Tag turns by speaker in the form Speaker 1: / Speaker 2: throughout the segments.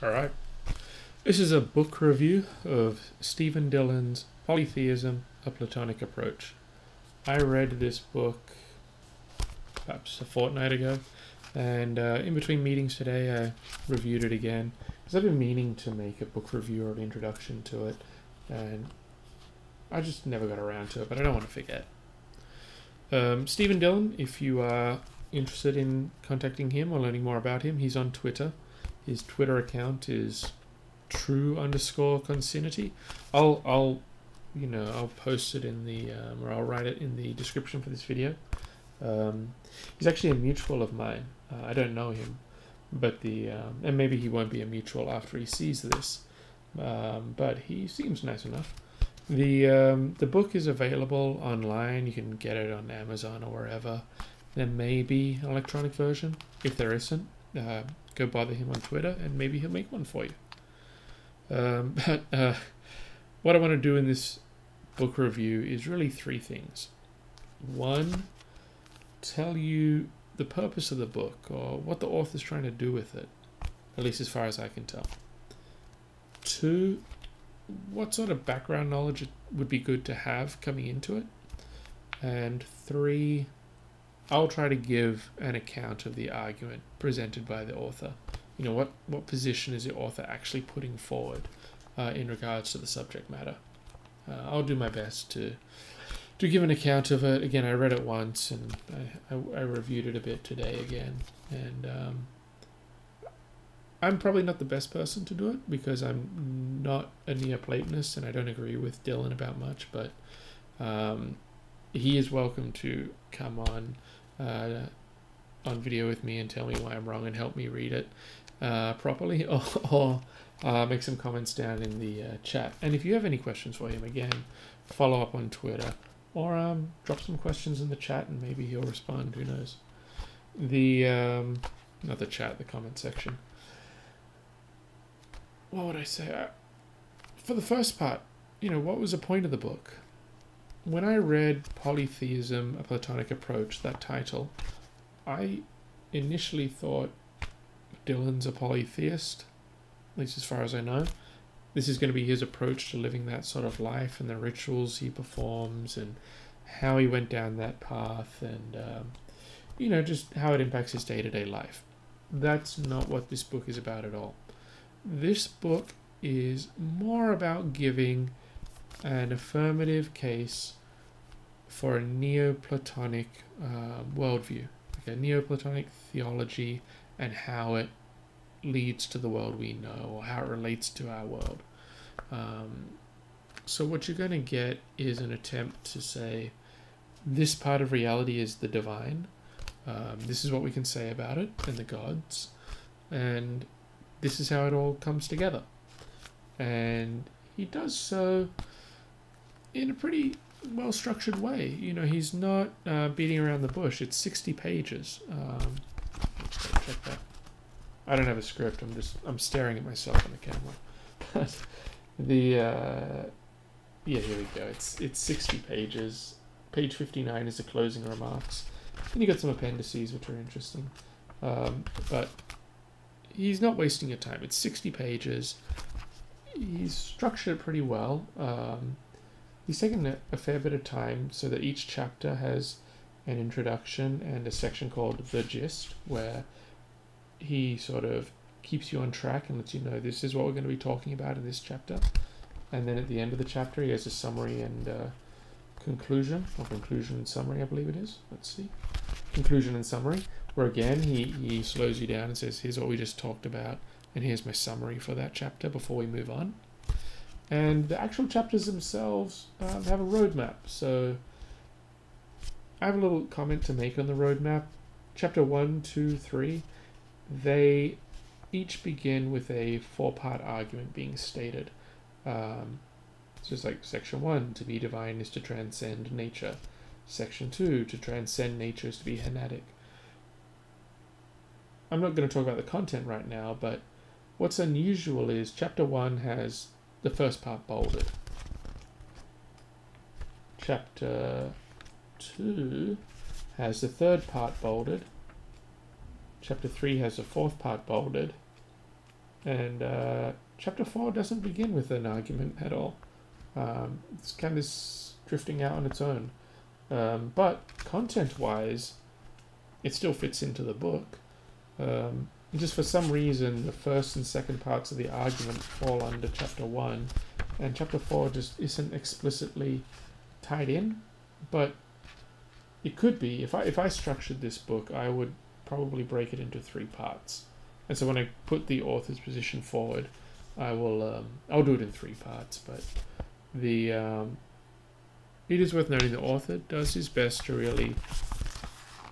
Speaker 1: Alright, this is a book review of Stephen Dillon's Polytheism, A Platonic Approach. I read this book perhaps a fortnight ago, and in between meetings today I reviewed it again, because I've been meaning to make a book review or an introduction to it, and I just never got around to it, but I don't want to forget. Stephen Dillon, if you are interested in contacting him or learning more about him, he's on Twitter. His Twitter account is true_consinity. I'll post it in the or I'll write it in the description for this video. He's actually a mutual of mine. I don't know him, but and maybe he won't be a mutual after he sees this. But he seems nice enough. The book is available online. You can get it on Amazon or wherever. There may be an electronic version. If there isn't, go bother him on Twitter and maybe he'll make one for you. But what I want to do in this book review is really three things. One, tell you the purpose of the book or what the author's trying to do with it, at least as far as I can tell. Two, what sort of background knowledge it would be good to have coming into it. And three, I'll try to give an account of the argument presented by the author. You know, what position is the author actually putting forward in regards to the subject matter. I'll do my best to give an account of it. Again, I read it once and I reviewed it a bit today again. And I'm probably not the best person to do it because I'm not a Neoplatonist and I don't agree with Dillon about much, but he is welcome to come on video with me and tell me why I'm wrong and help me read it properly, or make some comments down in the chat. And if you have any questions for him, again, follow up on Twitter or drop some questions in the chat and maybe he'll respond. Who knows? Not the chat, the comment section. What would I say? For the first part, what was the point of the book? When I read Polytheism, A Platonic Approach, that title, I initially thought Dillon's a polytheist, at least as far as I know. This is going to be his approach to living that sort of life and the rituals he performs and how he went down that path and, just how it impacts his day-to-day life. That's not what this book is about at all. This book is more about giving an affirmative case for a Neoplatonic worldview, like a Neoplatonic theology and how it leads to the world we know or how it relates to our world. So what you're going to get is an attempt to say this part of reality is the divine. This is what we can say about it and the gods, and this is how it all comes together. And he does so in a pretty well-structured way. He's not beating around the bush. It's 60 pages. Let's check that. I don't have a script. I'm staring at myself on the camera. Yeah, here we go. It's 60 pages. Page 59 is the closing remarks. And you got some appendices which are interesting. But he's not wasting your time. It's 60 pages. He's structured it pretty well. He's taken a fair bit of time so that each chapter has an introduction and a section called The Gist, where he sort of keeps you on track and lets you know this is what we're going to be talking about in this chapter. And then at the end of the chapter, he has a summary and conclusion, or conclusion and summary, I believe it is. Let's see. Conclusion and summary, where again, he slows you down and says, here's what we just talked about, and here's my summary for that chapter before we move on. And the actual chapters themselves have a roadmap. So I have a little comment to make on the roadmap. Chapter 1, 2, 3, they each begin with a 4-part argument being stated. So it's like section 1, to be divine is to transcend nature. Section 2, to transcend nature is to be Eleatic. I'm not going to talk about the content right now, but what's unusual is chapter 1 has the first part bolded. Chapter 2 has the third part bolded. Chapter 3 has the fourth part bolded. And chapter 4 doesn't begin with an argument at all. It's kind of drifting out on its own. But content-wise, it still fits into the book. Just for some reason, the first and second parts of the argument fall under chapter 1, and chapter 4 just isn't explicitly tied in, but it could be. If I structured this book, I would probably break it into 3 parts. And so when I put the author's position forward, I'll do it in 3 parts, but it is worth noting the author does his best to really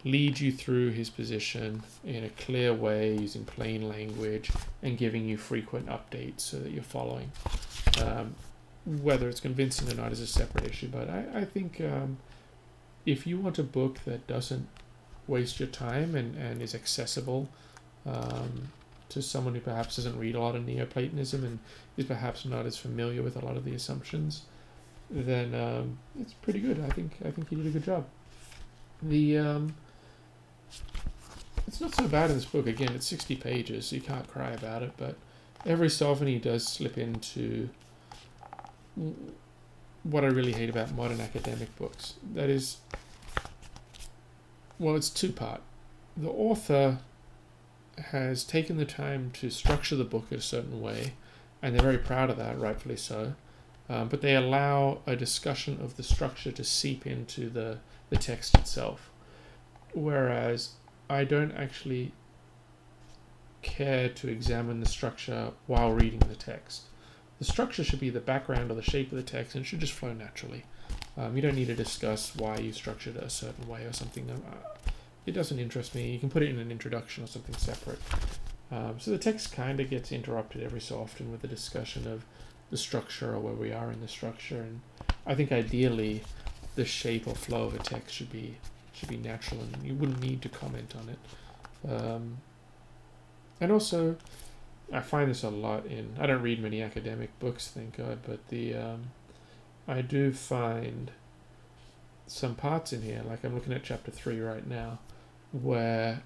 Speaker 1: lead you through his position in a clear way, using plain language and giving you frequent updates so that you're following. Whether it's convincing or not is a separate issue, but I think if you want a book that doesn't waste your time and is accessible to someone who perhaps doesn't read a lot of Neoplatonism and is perhaps not as familiar with a lot of the assumptions, then it's pretty good. I think he did a good job. It's not so bad in this book. Again, it's 60 pages, so you can't cry about it, but every so often he does slip into what I really hate about modern academic books. That is, well, it's 2-part. The author has taken the time to structure the book a certain way, and they're very proud of that, rightfully so, but they allow a discussion of the structure to seep into the text itself. Whereas I don't actually care to examine the structure while reading the text. The structure should be the background or the shape of the text, and it should just flow naturally. You don't need to discuss why you structured it a certain way or something. It doesn't interest me. You can put it in an introduction or something separate. So the text kind of gets interrupted every so often with a discussion of the structure or where we are in the structure. And I think ideally the shape or flow of a text should be natural, and you wouldn't need to comment on it. And also, I find this a lot in, I don't read many academic books, thank God, but I do find some parts in here, like I'm looking at chapter 3 right now, where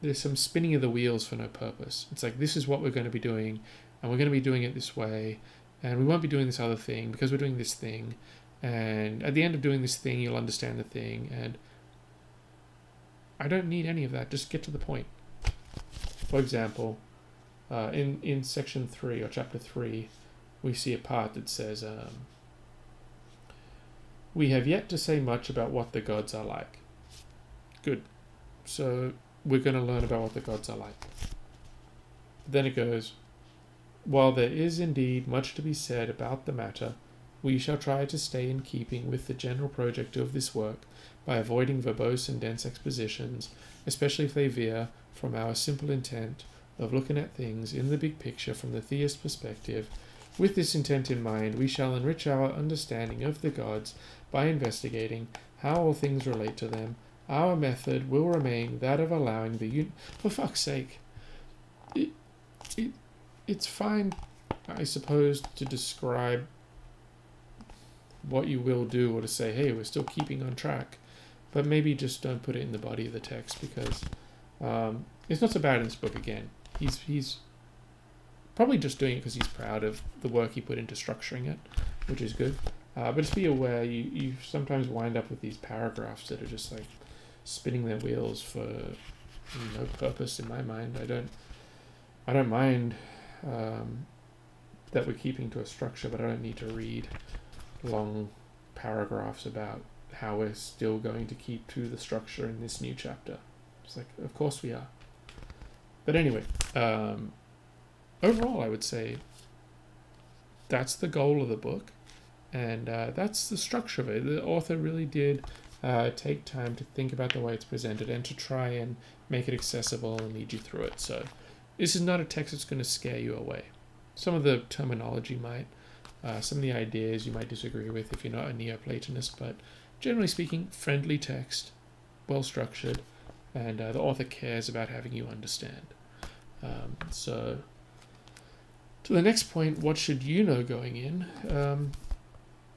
Speaker 1: there's some spinning of the wheels for no purpose. It's like, this is what we're going to be doing, and we're going to be doing it this way, and we won't be doing this other thing because we're doing this thing, and at the end of doing this thing, you'll understand the thing, and I don't need any of that. Just get to the point. For example, in section 3 or chapter 3, we see a part that says, we have yet to say much about what the gods are like. Good. So we're going to learn about what the gods are like. Then it goes, while there is indeed much to be said about the matter, we shall try to stay in keeping with the general project of this work by avoiding verbose and dense expositions, especially if they veer from our simple intent of looking at things in the big picture from the theist perspective. With this intent in mind, we shall enrich our understanding of the gods by investigating how all things relate to them. Our method will remain that of allowing the for fuck's sake. It's fine, I suppose, to describe what you will do or to say, hey, we're still keeping on track, but maybe just don't put it in the body of the text, because it's not so bad in this book. Again, he's probably just doing it because he's proud of the work he put into structuring it, which is good. But just be aware, you sometimes wind up with these paragraphs that are just like spinning their wheels for no purpose in my mind. I don't mind that we're keeping to a structure, but I don't need to read long paragraphs about how we're still going to keep to the structure in this new chapter. It's like, of course we are. But anyway, overall I would say that's the goal of the book, and that's the structure of it. The author really did take time to think about the way it's presented and to try and make it accessible and lead you through it. So this is not a text that's going to scare you away. Some of the terminology might, some of the ideas you might disagree with if you're not a Neoplatonist, but generally speaking, friendly text, well structured, and the author cares about having you understand. So to the next point, what should you know going in?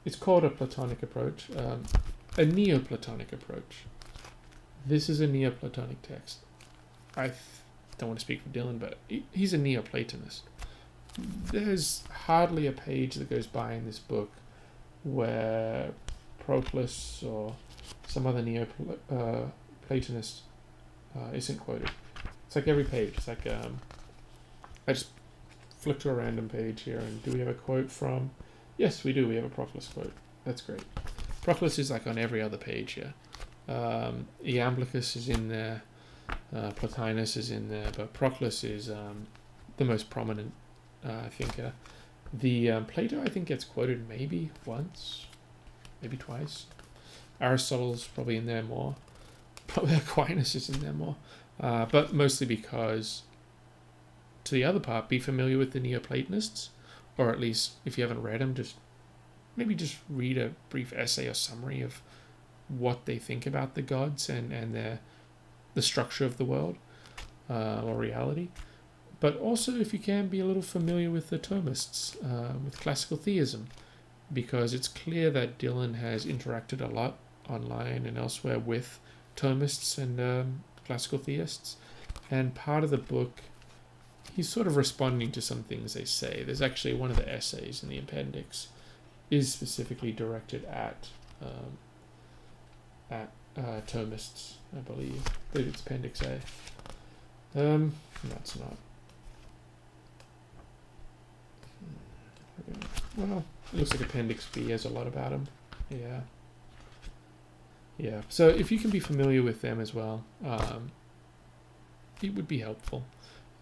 Speaker 1: It's called a Platonic approach, a Neoplatonic approach. This is a Neoplatonic text. don't want to speak for Dylan, but he's a Neoplatonist. There's hardly a page that goes by in this book where Proclus or some other Neoplatonist isn't quoted. It's like every page. It's like I just flick to a random page here, and do we have a quote from? Yes, we do. We have a Proclus quote. That's great. Proclus is like on every other page here. Iamblichus is in there. Plotinus is in there, but Proclus is the most prominent thinker. The Plato, I think, gets quoted maybe once, maybe twice. Aristotle's probably in there more. Probably Aquinas is in there more. But mostly because, to the other part, be familiar with the Neoplatonists, or at least, if you haven't read them, maybe just read a brief essay or summary of what they think about the gods and the structure of the world or reality. But also, if you can, be a little familiar with the Thomists, with classical theism, because it's clear that Dylan has interacted a lot online and elsewhere with Thomists and classical theists. And part of the book, he's sort of responding to some things they say. There's actually one of the essays in the appendix is specifically directed at Thomists, I believe. I believe it's Appendix A. No, it's not. Well, it looks like Appendix B has a lot about them. Yeah. Yeah. So if you can be familiar with them as well, it would be helpful.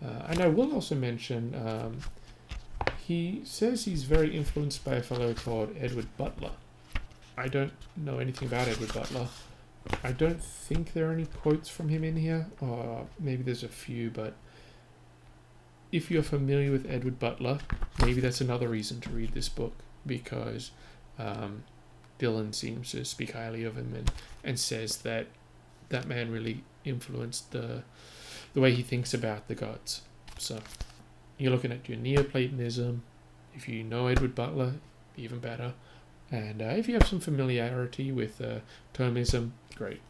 Speaker 1: And I will also mention, he says he's very influenced by a fellow called Edward Butler. I don't know anything about Edward Butler. I don't think there are any quotes from him in here, or maybe there's a few, but if you're familiar with Edward Butler, maybe that's another reason to read this book, because Dylan seems to speak highly of him and says that that man really influenced the way he thinks about the gods. So you're looking at your Neoplatonism. If you know Edward Butler, even better. And if you have some familiarity with Thomism, great.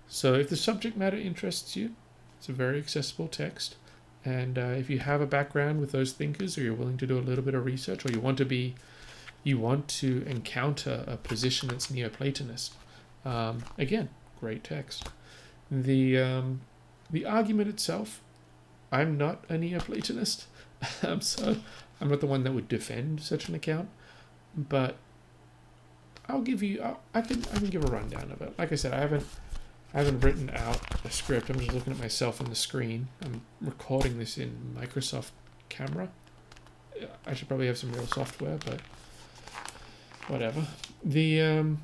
Speaker 1: So if the subject matter interests you, it's a very accessible text. And if you have a background with those thinkers, or you're willing to do a little bit of research, or you want to encounter a position that's Neoplatonist, again, great text. The argument itself, I'm not a Neoplatonist, so I'm not the one that would defend such an account. But I'll give you, I can give a rundown of it. Like I said, I haven't written out a script. I'm just looking at myself on the screen. I'm recording this in Microsoft Camera. I should probably have some real software, but whatever. The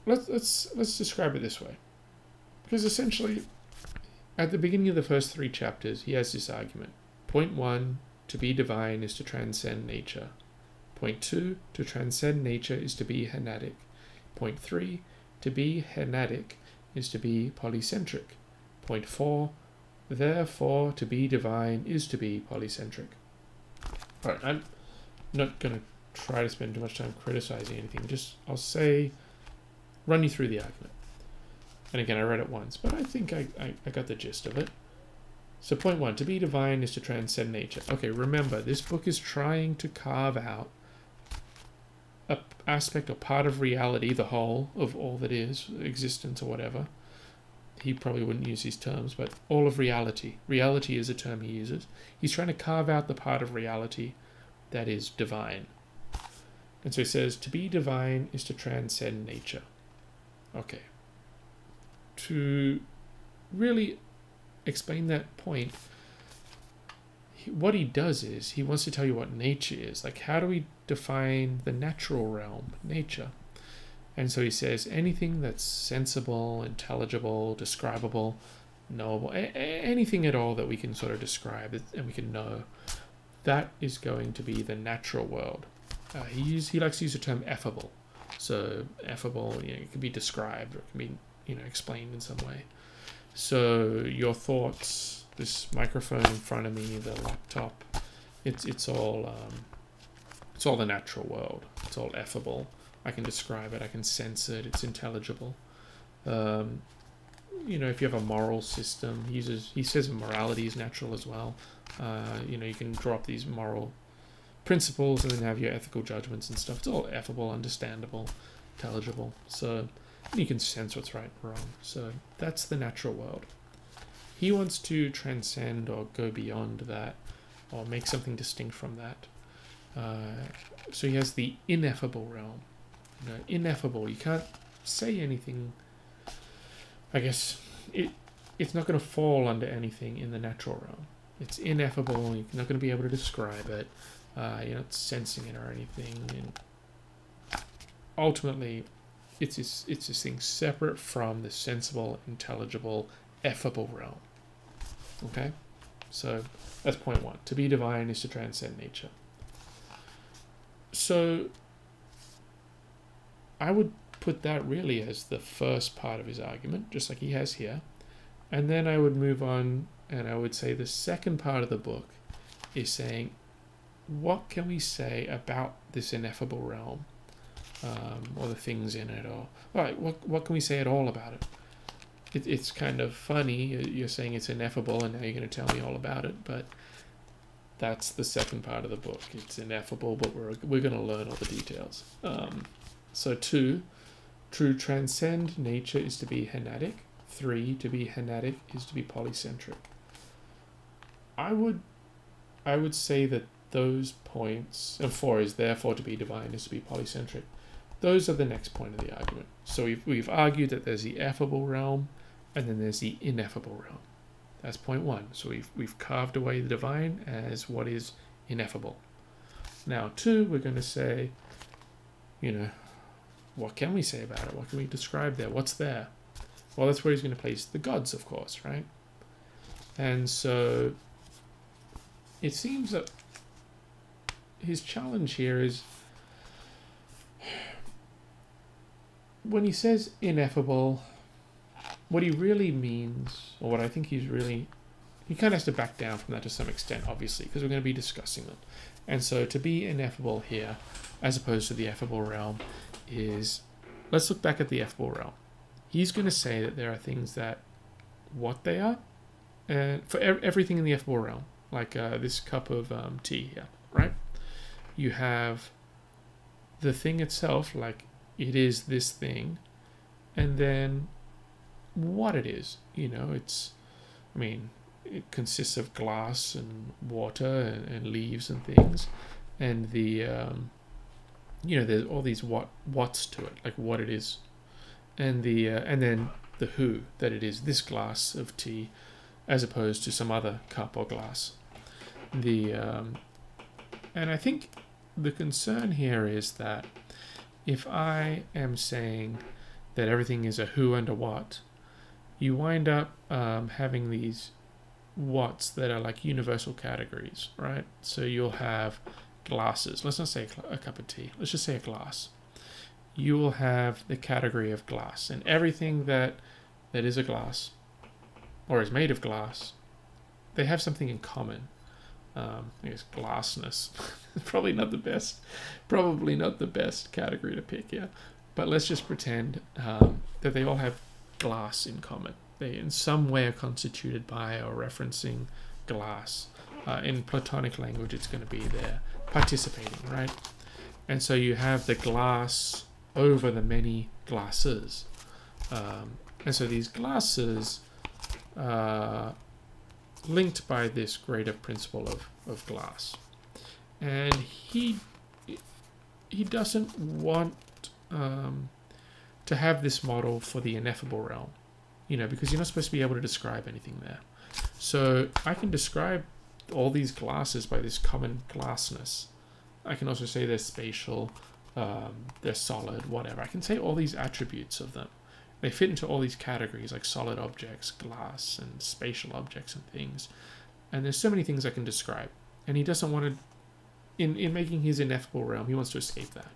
Speaker 1: let's describe it this way, because essentially, at the beginning of the first 3 chapters, he has this argument. Point 1, to be divine is to transcend nature. Point 2, to transcend nature is to be Eleatic. Point 3, to be Eleatic is to be polycentric. Point 4, therefore to be divine is to be polycentric. Alright, I'm not going to try to spend too much time criticizing anything. Just, I'll say, run you through the argument. And again, I read it once, but I think I got the gist of it. So point 1, to be divine is to transcend nature. Okay, remember, this book is trying to carve out an aspect or part of reality, the whole of all that is, existence or whatever. He probably wouldn't use these terms, but all of reality. Reality is a term he uses. He's trying to carve out the part of reality that is divine. And so he says, to be divine is to transcend nature. Okay. To really explain that point, what he does is he wants to tell you what nature is. Like, how do we define the natural realm, nature? And so he says anything that's sensible, intelligible, describable, knowable, anything at all that we can sort of describe and we can know, that is going to be the natural world. He likes to use the term effable. So effable, it can be described, or it can be explained in some way. So your thoughts, this microphone in front of me, the laptop, it's all the natural world. It's all effable. I can describe it. I can sense it. It's intelligible. you know, if you have a moral system, he says morality is natural as well. You know, you can drop these moral principles and then have your ethical judgments and stuff. It's all affable, understandable, intelligible. So you can sense what's right and wrong. So that's the natural world. He wants to transcend or go beyond that, or make something distinct from that. So he has the ineffable realm. You know, ineffable. You can't say anything. I guess it's not going to fall under anything in the natural realm. It's ineffable. You're not going to be able to describe it. You're not sensing it or anything. And ultimately, it's this thing separate from the sensible, intelligible, effable realm. Okay? So that's point one. To be divine is to transcend nature. So I would put that really as the first part of his argument, just like he has here. And then I would move on and I would say the second part of the book is saying, what can we say about this ineffable realm, or the things in it, or what can we say at all about it? It's kind of funny, you're saying it's ineffable and now you're going to tell me all about it, but that's the second part of the book. It's ineffable, but we're going to learn all the details. So 2, to transcend nature is to be Eleatic. 3, to be Eleatic is to be polycentric. I would say that those points, and 4 is therefore to be divine is to be polycentric. Those are the next point of the argument. So we've argued that there's the effable realm, and then there's the ineffable realm. That's point 1. So we've carved away the divine as what is ineffable. Now 2, we're going to say, you know, what can we say about it? What can we describe there? What's there? Well, that's where he's going to place the gods, of course, right? And so it seems that his challenge here is, when he says ineffable, what he really means, or what I think he kind of has to back down from that to some extent, obviously, because we're going to be discussing them. And so to be ineffable here, as opposed to the effable realm, is, let's look back at the effable realm. He's going to say that there are things that, what they are, and for everything in the effable realm, like this cup of tea here, right? You have the thing itself, like it is this thing, and then what it is, you know, it consists of glass and water and leaves and things, and the you know, there's all these what's to it, like what it is, and then the who, that it is this glass of tea as opposed to some other cup or glass. And I think the concern here is that if I am saying that everything is a who and a what, you wind up having these what's that are like universal categories, right? So you'll have glasses. Let's not say a cup of tea. Let's just say a glass. You will have the category of glass, and everything that is a glass or is made of glass, they have something in common. I guess glassness. Probably not the best category to pick here, but let's just pretend that they all have glass in common. They in some way are constituted by or referencing glass. In Platonic language, it's going to be there participating, right? And so you have the glass over the many glasses. And so these glasses are linked by this greater principle of glass. And he doesn't want to have this model for the ineffable realm, you know, because you're not supposed to be able to describe anything there. So I can describe all these glasses by this common glassness. I can also say they're spatial, they're solid, whatever. I can say all these attributes of them. They fit into all these categories like solid objects, glass, and spatial objects and things. And there's so many things I can describe. And he doesn't want to, in making his ineffable realm, he wants to escape that.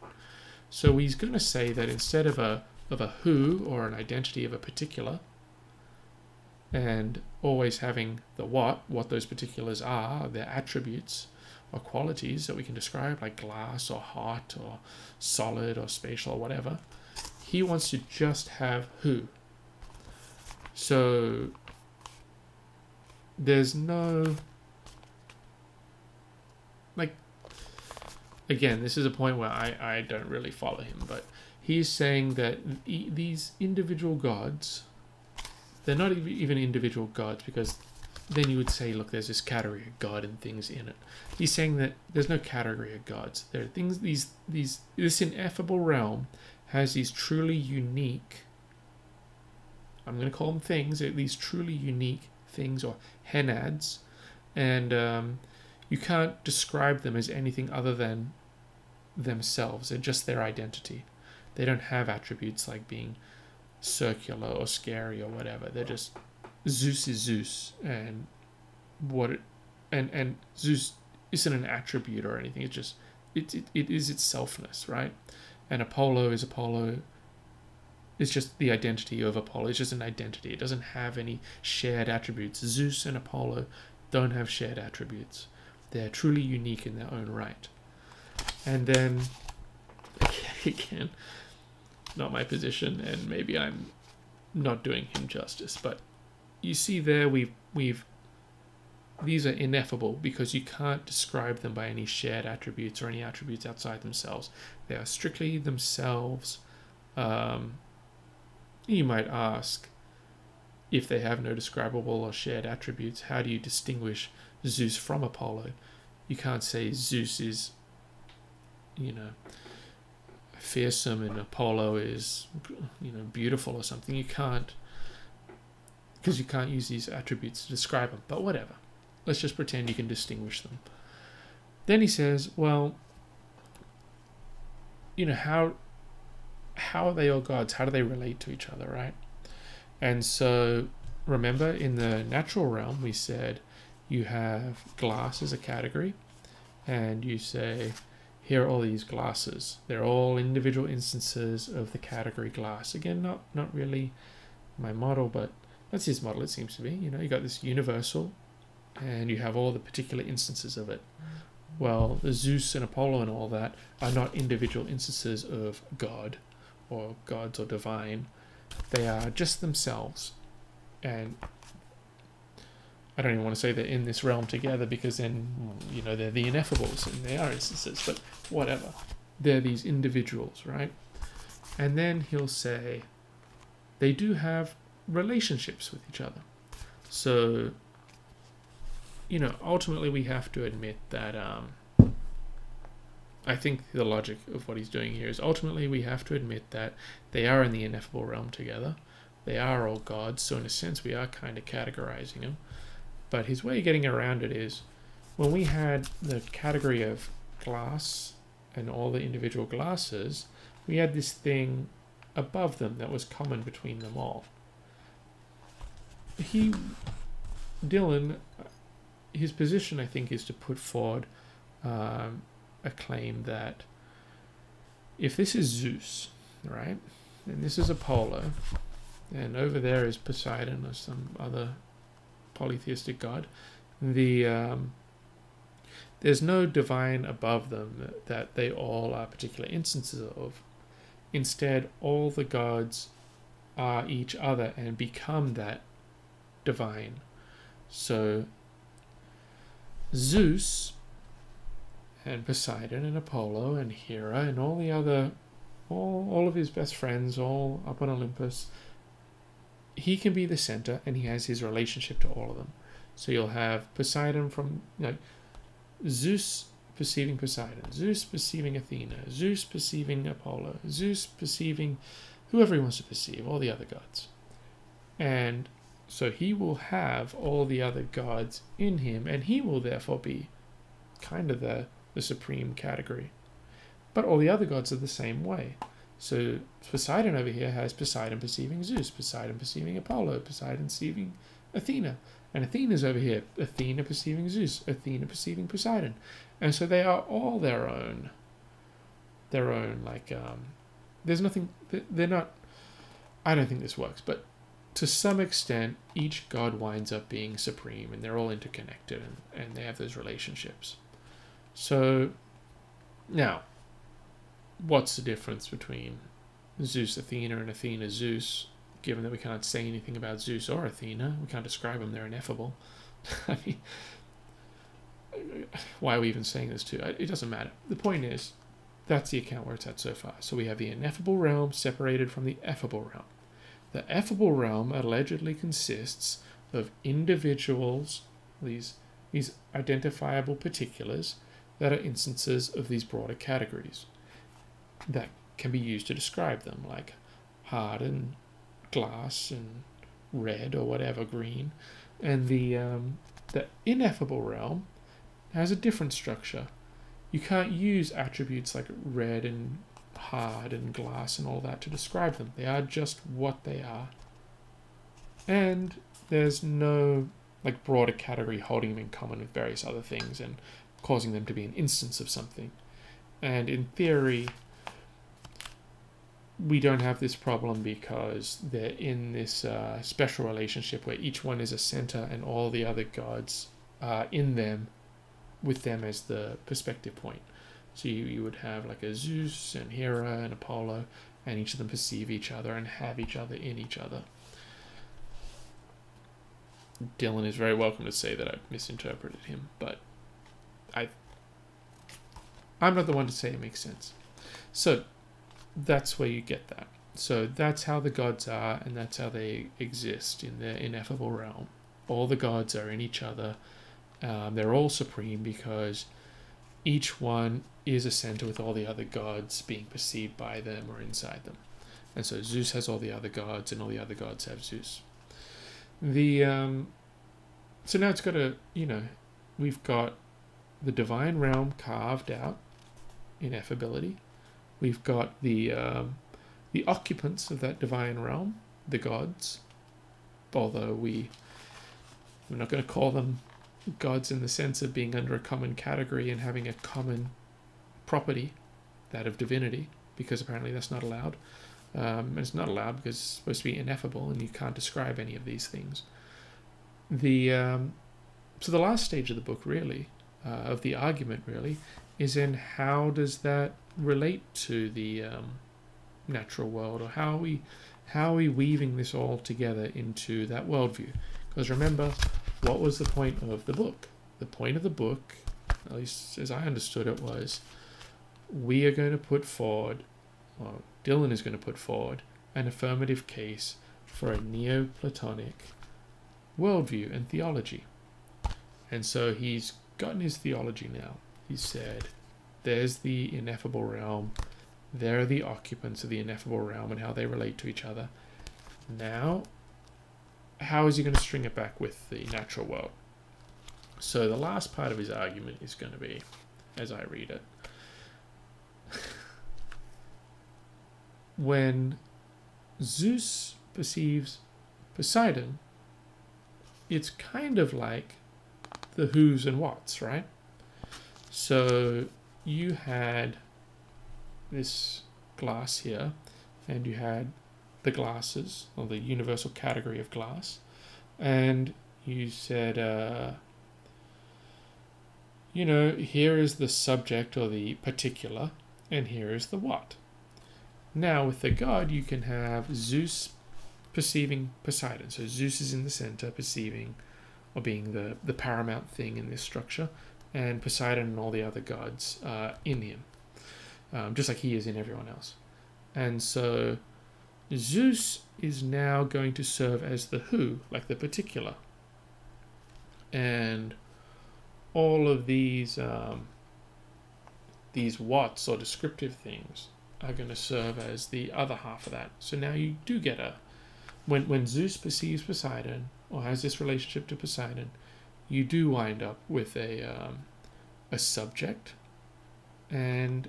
Speaker 1: So he's going to say that instead of a who or an identity of a particular, and always having the what those particulars are, their attributes or qualities that we can describe, like glass or hot or solid or spatial or whatever, he wants to just have who. So there's no, like, again, this is a point where I don't really follow him, but he's saying that these individual gods, they're not even individual gods, because then you would say, look, there's this category of God and things in it. He's saying that there's no category of gods. There are things, this ineffable realm has these truly unique, I'm going to call them things, these truly unique things, or henads, and you can't describe them as anything other than themselves. They're just their identity. They don't have attributes like being circular or scary or whatever. They're just, Zeus is Zeus, and and Zeus isn't an attribute or anything. It's just it is its selfness, right? And Apollo is Apollo. It's just the identity of Apollo. It's just an identity. It doesn't have any shared attributes. Zeus and Apollo don't have shared attributes. They're truly unique in their own right. And then, again, not my position, and maybe I'm not doing him justice, but you see there these are ineffable because you can't describe them by any shared attributes or any attributes outside themselves. They are strictly themselves. You might ask, if they have no describable or shared attributes, how do you distinguish Zeus from Apollo? You can't say Zeus is, fearsome and Apollo is, beautiful or something. You can't, because you can't use these attributes to describe them. But whatever. Let's just pretend you can distinguish them. Then he says, well, how are they all gods? How do they relate to each other, right? And so, remember, in the natural realm, we said you have glass as a category, and you say, here are all these glasses. They're all individual instances of the category glass. Again, not really my model, but that's his model, it seems to be. You got this universal, and you have all the particular instances of it. Well, the Zeus and Apollo and all that are not individual instances of God, or gods or divine. They are just themselves. And I don't even want to say they're in this realm together, because then, they're the ineffables and they are instances, but whatever. They're these individuals, right? And then he'll say they do have relationships with each other. So, ultimately we have to admit that, I think the logic of what he's doing here is ultimately we have to admit that they are in the ineffable realm together. They are all gods, so in a sense we are kind of categorizing them. But his way of getting around it is, when we had the category of glass and all the individual glasses, we had this thing above them that was common between them all. Dylan, his position, I think, is to put forward a claim that if this is Zeus, right, and this is Apollo, and over there is Poseidon or some other polytheistic god, there's no divine above them that they all are particular instances of. Instead, all the gods are each other and become that divine. So Zeus and Poseidon and Apollo and Hera and all the other, all of his best friends, all up on Olympus, he can be the center, and he has his relationship to all of them. So you'll have Poseidon from, Zeus perceiving Poseidon, Zeus perceiving Athena, Zeus perceiving Apollo, Zeus perceiving whoever he wants to perceive, all the other gods. And so he will have all the other gods in him, and he will therefore be kind of the supreme category. But all the other gods are the same way. So Poseidon over here has Poseidon perceiving Zeus, Poseidon perceiving Apollo, Poseidon perceiving Athena. And Athena's over here, Athena perceiving Zeus, Athena perceiving Poseidon. And so they are all their own, there's nothing, they're not, I don't think this works, but to some extent, each god winds up being supreme, and they're all interconnected, and they have those relationships. So, now, what's the difference between Zeus Athena and Athena Zeus? given that we can't say anything about Zeus or Athena, we can't describe them, they're ineffable. I mean, why are we even saying this too? It doesn't matter. The point is, that's the account where it's at so far. So we have the ineffable realm separated from the effable realm. The effable realm allegedly consists of individuals, these identifiable particulars, that are instances of these broader categories that can be used to describe them, like hard and glass and red or whatever, green. And the ineffable realm has a different structure. You can't use attributes like red and hard and glass and all that to describe them. They are just what they are. And there's no like broader category holding them in common with various other things and causing them to be an instance of something. And in theory, we don't have this problem because they're in this special relationship where each one is a center and all the other gods are in them, with them as the perspective point. So you would have like a Zeus and Hera and Apollo, and each of them perceive each other and have each other in each other. Dylan is very welcome to say that I've misinterpreted him, but I'm not the one to say it makes sense. So that's where you get that. So that's how the gods are, and that's how they exist in their ineffable realm. All the gods are in each other. They're all supreme because each one is a center with all the other gods being perceived by them or inside them. And so Zeus has all the other gods, and all the other gods have Zeus. So now it's got we've got the divine realm carved out in ineffability. We've got the occupants of that divine realm, the gods, although we're not going to call them gods in the sense of being under a common category and having a common property, that of divinity, because apparently that's not allowed. And it's not allowed because it's supposed to be ineffable and you can't describe any of these things. So the last stage of the book really, of the argument really, is in how does that relate to the natural world, or how are we weaving this all together into that worldview? Because remember, what was the point of the book? The point of the book, at least as I understood it, was we are going to put forward, or Dylan is going to put forward, an affirmative case for a Neoplatonic worldview and theology. And so he's gotten his theology now. He said, there's the ineffable realm, there are the occupants of the ineffable realm and how they relate to each other. Now, how is he going to string it back with the natural world? So the last part of his argument is going to be, as I read it, when Zeus perceives Poseidon, it's kind of like the who's and what's, right? So you had this glass here, and you had the glasses, or the universal category of glass, and you said, here is the subject or the particular, and here is the what. Now with the god, you can have Zeus perceiving Poseidon. So Zeus is in the center, perceiving or being the paramount thing in this structure, and Poseidon and all the other gods are in him, just like he is in everyone else. And so Zeus is now going to serve as the who, like the particular. And all of these whats or descriptive things are going to serve as the other half of that. So now you do get when Zeus perceives Poseidon or has this relationship to Poseidon, you do wind up with a subject and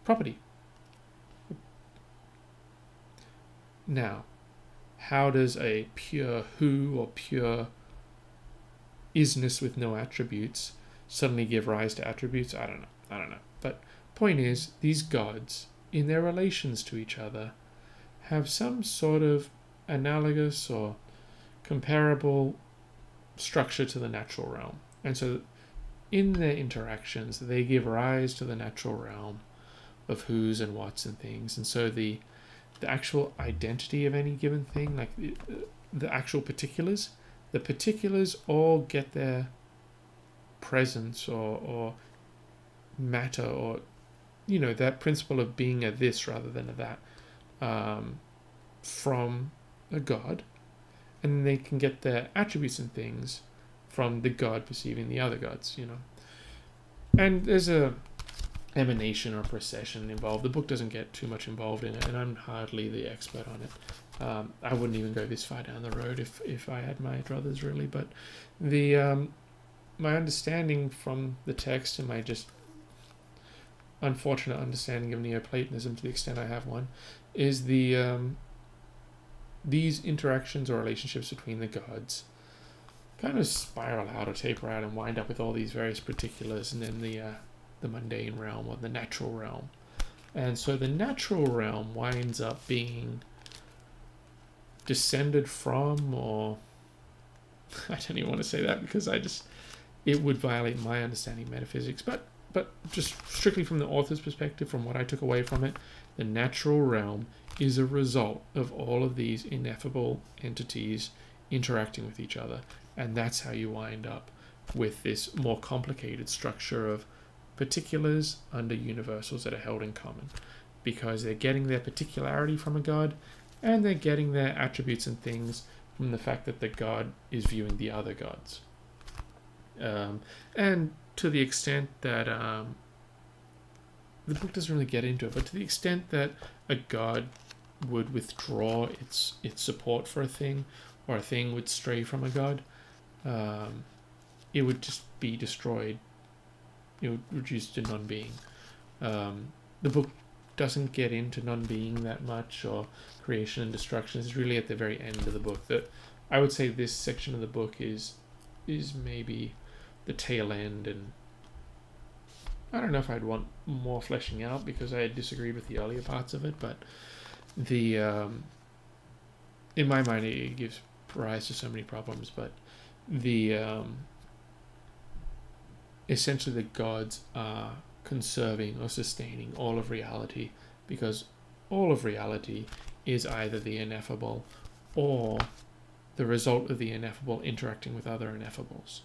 Speaker 1: property. Now, how does a pure who or pure isness with no attributes suddenly give rise to attributes? I don't know. But point is, these gods, in their relations to each other, have some sort of analogous or comparable structure to the natural realm. And so in their interactions, they give rise to the natural realm of who's and what's and things. And so the the actual identity of any given thing, like the actual particulars. The particulars all get their presence or matter, or that principle of being a this rather than a that, from a god, and they can get their attributes and things from the god perceiving the other gods. And there's a emanation or procession involved. The book doesn't get too much involved in it, and I'm hardly the expert on it. I wouldn't even go this far down the road if I had my druthers, really. But the my understanding from the text and my just unfortunate understanding of Neoplatonism, to the extent I have one, is these interactions or relationships between the gods kind of spiral out or taper out and wind up with all these various particulars, and then the mundane realm or the natural realm. And so the natural realm winds up being descended from, or I don't even want to say that because it would violate my understanding of metaphysics, but just strictly from the author's perspective, from what I took away from it, the natural realm is a result of all of these ineffable entities interacting with each other. And that's how you wind up with this more complicated structure of particulars under universals that are held in common, because they're getting their particularity from a god, and they're getting their attributes and things from the fact that the god is viewing the other gods. And to the extent that the book doesn't really get into it, but to the extent that a god would withdraw its support for a thing, or a thing would stray from a god, it would just be destroyed. It would reduce to non-being. The book doesn't get into non-being that much, or creation and destruction. It's really at the very end of the book that I would say this section of the book is maybe the tail end, and I don't know if I'd want more fleshing out because I had disagreed with the earlier parts of it, but the in my mind it gives rise to so many problems. But the essentially the gods are conserving or sustaining all of reality, because all of reality is either the ineffable or the result of the ineffable interacting with other ineffables.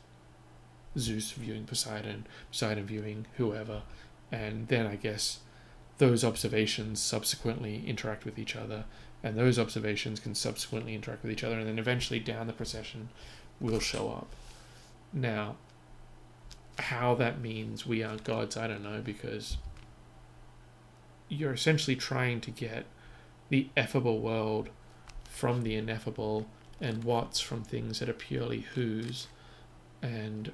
Speaker 1: Zeus viewing Poseidon, Poseidon viewing whoever, and then I guess those observations subsequently interact with each other, and those observations can subsequently interact with each other, and then eventually down the procession will show up. Now, how that means we are gods, I don't know, because you're essentially trying to get the effable world from the ineffable, and what's from things that are purely who's. And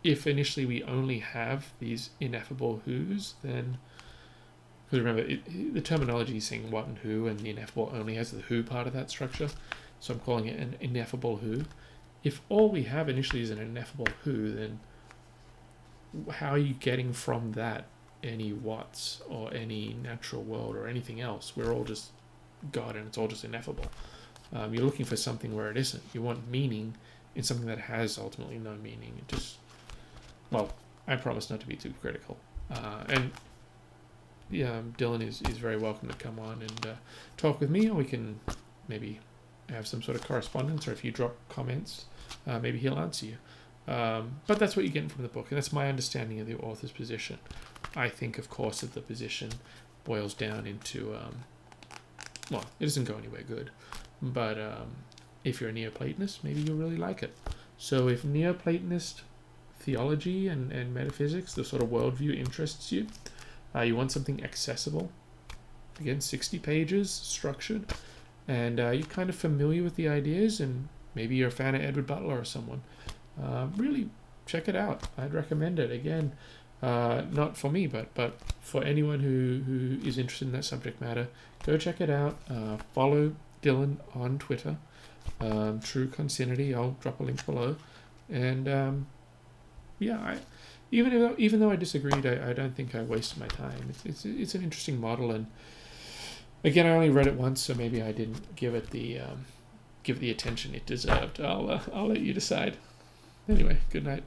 Speaker 1: if initially we only have these ineffable who's, then, because remember, the terminology is saying what and who, and the ineffable only has the who part of that structure, so I'm calling it an ineffable who. If all we have initially is an ineffable who, then how are you getting from that any what's or any natural world or anything else? We're all just God, and it's all just ineffable. You're looking for something where it isn't. You want meaning in something that has ultimately no meaning. It just, well, I promise not to be too critical. And yeah, Dylan is very welcome to come on and talk with me, or we can maybe have some sort of correspondence, or if you drop comments, maybe he'll answer you. But that's what you're getting from the book, and that's my understanding of the author's position. I think, of course, that the position boils down into, well, it doesn't go anywhere good, but if you're a Neoplatonist, maybe you'll really like it. So if Neoplatonist theology and metaphysics, the sort of worldview, interests you, you want something accessible, again, 60 pages, structured, and you're kind of familiar with the ideas, and maybe you're a fan of Edward Butler or someone, really check it out. I'd recommend it. Again, not for me, but for anyone who is interested in that subject matter, go check it out. Follow Dylan on Twitter, True Consinity. I'll drop a link below. And yeah, even though I disagreed, I don't think I wasted my time. It's an interesting model, and again, I only read it once, so maybe I didn't give it the attention it deserved. I'll let you decide. Anyway, good night.